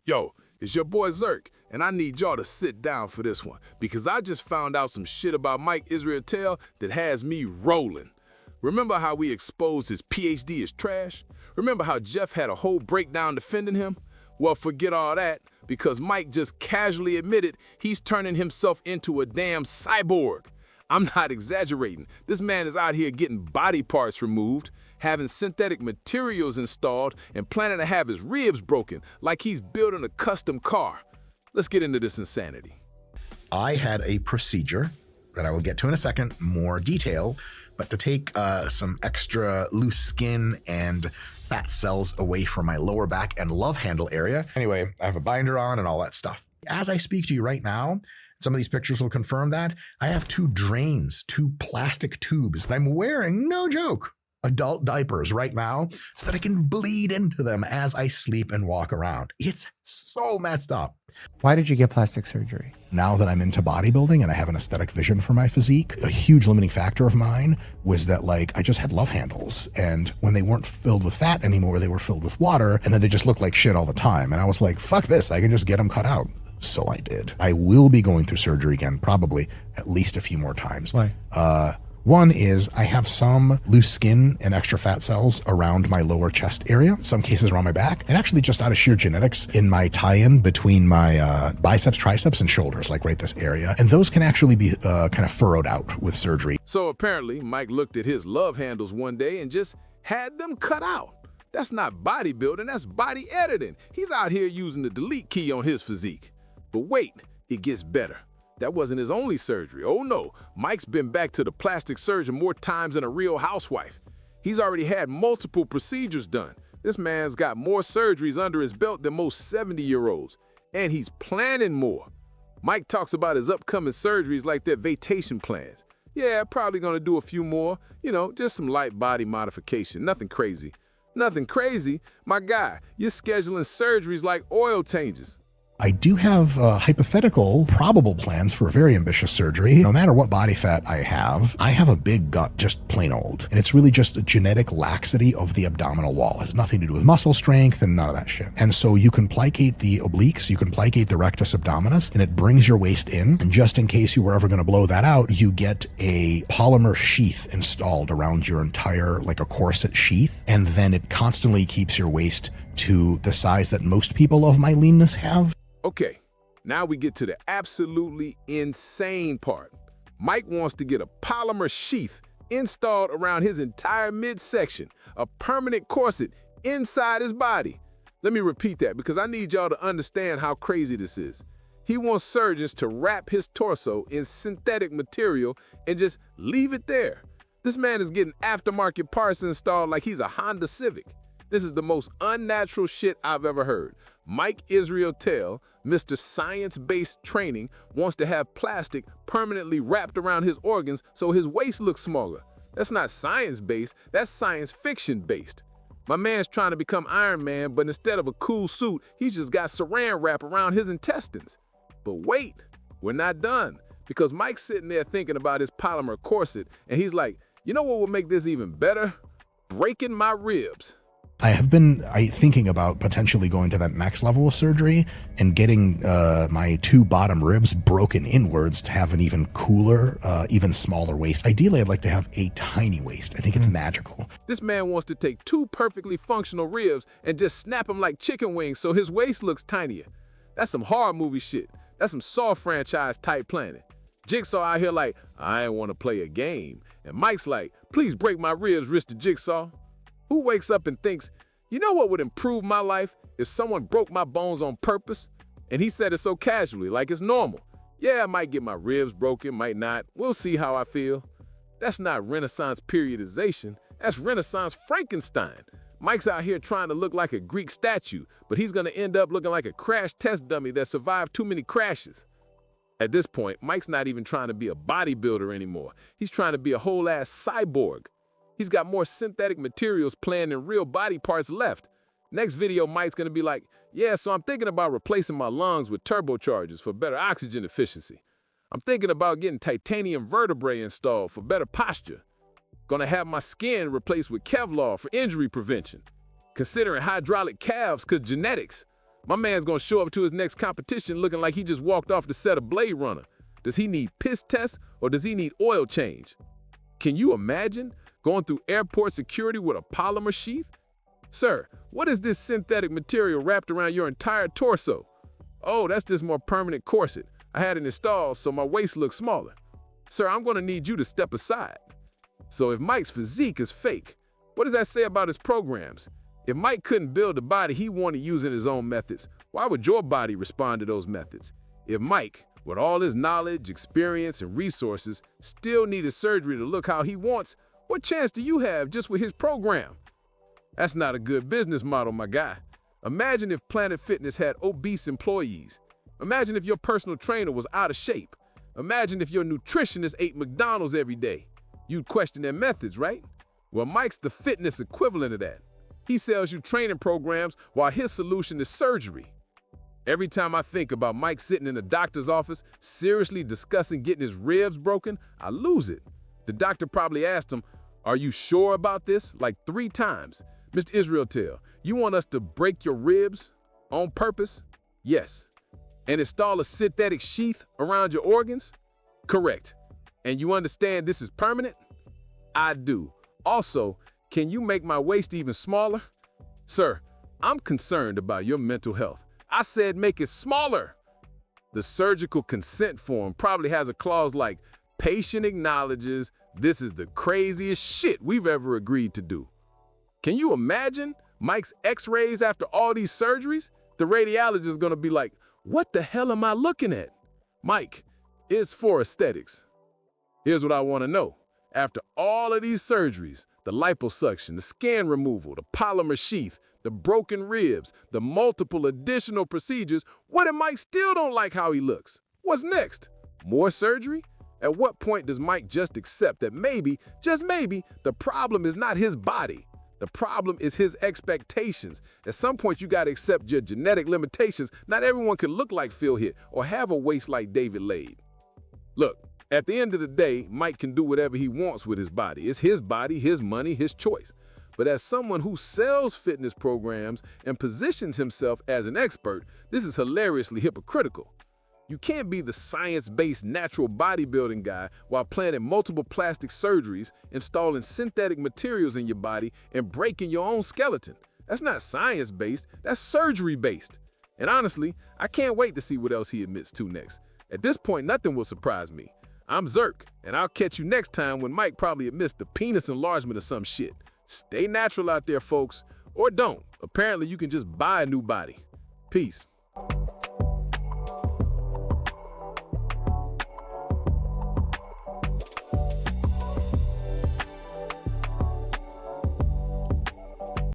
Yo, it's your boy Zirk, and I need y'all to sit down for this one because I just found out some shit about Mike Israetel that has me rolling. Remember how we exposed his PhD as trash? Remember how Jeff had a whole breakdown defending him? Well, forget all that because Mike just casually admitted he's turning himself into a damn cyborg. I'm not exaggerating. This man is out here getting body parts removed, having synthetic materials installed, and planning to have his ribs broken like he's building a custom car. Let's get into this insanity. I had a procedure that I will get to in a second, more detail, but to take some extra loose skin and fat cells away from my lower back and love handle area. Anyway, I have a binder on and all that stuff. As I speak to you right now, some of these pictures will confirm that. I have two drains, two plastic tubes, and I'm wearing, no joke, adult diapers right now so that I can bleed into them as I sleep and walk around. It's so messed up. Why did you get plastic surgery? Now that I'm into bodybuilding and I have an aesthetic vision for my physique, a huge limiting factor of mine was that I just had love handles, and when they weren't filled with fat anymore, they were filled with water, and then they just looked like shit all the time. And I was like, fuck this, I can just get them cut out. So I did. I will be going through surgery again, probably at least a few more times. Why? One is I have some loose skin and extra fat cells around my lower chest area, some cases around my back, and actually just out of sheer genetics in my tie-in between my biceps, triceps, and shoulders, like right this area. And those can actually be kind of furrowed out with surgery. So apparently, Mike looked at his love handles one day and just had them cut out. That's not bodybuilding, that's body editing. He's out here using the delete key on his physique. But wait, it gets better. That wasn't his only surgery. Oh no, Mike's been back to the plastic surgeon more times than a real housewife. He's already had multiple procedures done. This man's got more surgeries under his belt than most 70-year-olds, and he's planning more. Mike talks about his upcoming surgeries like they're vacation plans. Yeah, probably gonna do a few more, just some light body modification, nothing crazy. Nothing crazy? My guy, you're scheduling surgeries like oil changes. I do have hypothetical, probable plans for a very ambitious surgery. No matter what body fat I have a big gut, just plain old. And it's really just a genetic laxity of the abdominal wall. It has nothing to do with muscle strength and none of that shit. And so you can plicate the obliques, you can plicate the rectus abdominis, and it brings your waist in. And just in case you were ever going to blow that out, you get a polymer sheath installed around your entire, like a corset sheath. And then it constantly keeps your waist to the size that most people of my leanness have. Okay, now we get to the absolutely insane part. Mike wants to get a polymer sheath installed around his entire midsection, a permanent corset inside his body. Let me repeat that because I need y'all to understand how crazy this is. He wants surgeons to wrap his torso in synthetic material and just leave it there. This man is getting aftermarket parts installed like he's a Honda Civic. This is the most unnatural shit I've ever heard. Mike Israetel, Mr. Science-Based Training, wants to have plastic permanently wrapped around his organs so his waist looks smaller. That's not science-based, that's science fiction-based. My man's trying to become Iron Man, but instead of a cool suit, he's just got saran wrap around his intestines. But wait, we're not done, because Mike's sitting there thinking about his polymer corset, and he's like, you know what will make this even better? Breaking my ribs. I have been thinking about potentially going to that next level of surgery and getting my two bottom ribs broken inwards to have an even cooler, even smaller waist. Ideally, I'd like to have a tiny waist. I think it's magical. This man wants to take two perfectly functional ribs and just snap them like chicken wings so his waist looks tinier. That's some horror movie shit. That's some Saw franchise type planning. Jigsaw out here like, I ain't want to play a game. And Mike's like, please break my ribs, Mr. Jigsaw. Who wakes up and thinks, you know what would improve my life if someone broke my bones on purpose? And he said it so casually, like it's normal. Yeah, I might get my ribs broken, might not. We'll see how I feel. That's not Renaissance periodization. That's Renaissance Frankenstein. Mike's out here trying to look like a Greek statue, but he's going to end up looking like a crash test dummy that survived too many crashes. At this point, Mike's not even trying to be a bodybuilder anymore. He's trying to be a whole-ass cyborg. He's got more synthetic materials planned than real body parts left. Next video, Mike's gonna be like, yeah, so I'm thinking about replacing my lungs with turbochargers for better oxygen efficiency. I'm thinking about getting titanium vertebrae installed for better posture. Gonna have my skin replaced with Kevlar for injury prevention. Considering hydraulic calves cause genetics. My man's gonna show up to his next competition looking like he just walked off the set of Blade Runner. Does he need piss tests or does he need oil change? Can you imagine going through airport security with a polymer sheath? Sir, what is this synthetic material wrapped around your entire torso? Oh, that's this more permanent corset. I had it installed so my waist looks smaller. Sir, I'm gonna need you to step aside. So if Mike's physique is fake, what does that say about his programs? If Mike couldn't build the body he wanted using his own methods, why would your body respond to those methods? If Mike, with all his knowledge, experience, and resources, still needed surgery to look how he wants, what chance do you have just with his program? That's not a good business model, my guy. Imagine if Planet Fitness had obese employees. Imagine if your personal trainer was out of shape. Imagine if your nutritionist ate McDonald's every day. You'd question their methods, right? Well, Mike's the fitness equivalent of that. He sells you training programs while his solution is surgery. Every time I think about Mike sitting in a doctor's office, seriously discussing getting his ribs broken, I lose it. The doctor probably asked him, "Are you sure about this?" like 3 times. "Mr. Israetel, you want us to break your ribs on purpose?" "Yes." "And install a synthetic sheath around your organs?" "Correct." "And you understand this is permanent?" "I do. Also, can you make my waist even smaller?" "Sir, I'm concerned about your mental health. I said make it smaller." The surgical consent form probably has a clause like, "Patient acknowledges this is the craziest shit we've ever agreed to do." Can you imagine Mike's x-rays after all these surgeries? The radiologist is gonna be like, "What the hell am I looking at?" "Mike, it's for aesthetics." Here's what I wanna know. After all of these surgeries, the liposuction, the skin removal, the polymer sheath, the broken ribs, the multiple additional procedures, what if Mike still don't like how he looks? What's next? More surgery? At what point does Mike just accept that maybe, just maybe, the problem is not his body? The problem is his expectations. At some point, you gotta accept your genetic limitations. Not everyone can look like Phil Hitt or have a waist like David Lade. Look, at the end of the day, Mike can do whatever he wants with his body. It's his body, his money, his choice. But as someone who sells fitness programs and positions himself as an expert, this is hilariously hypocritical. You can't be the science-based natural bodybuilding guy while planning multiple plastic surgeries, installing synthetic materials in your body, and breaking your own skeleton. That's not science-based, that's surgery-based. And honestly, I can't wait to see what else he admits to next. At this point, nothing will surprise me. I'm Zirk, and I'll catch you next time when Mike probably admits the penis enlargement or some shit. Stay natural out there, folks. Or don't. Apparently, you can just buy a new body. Peace.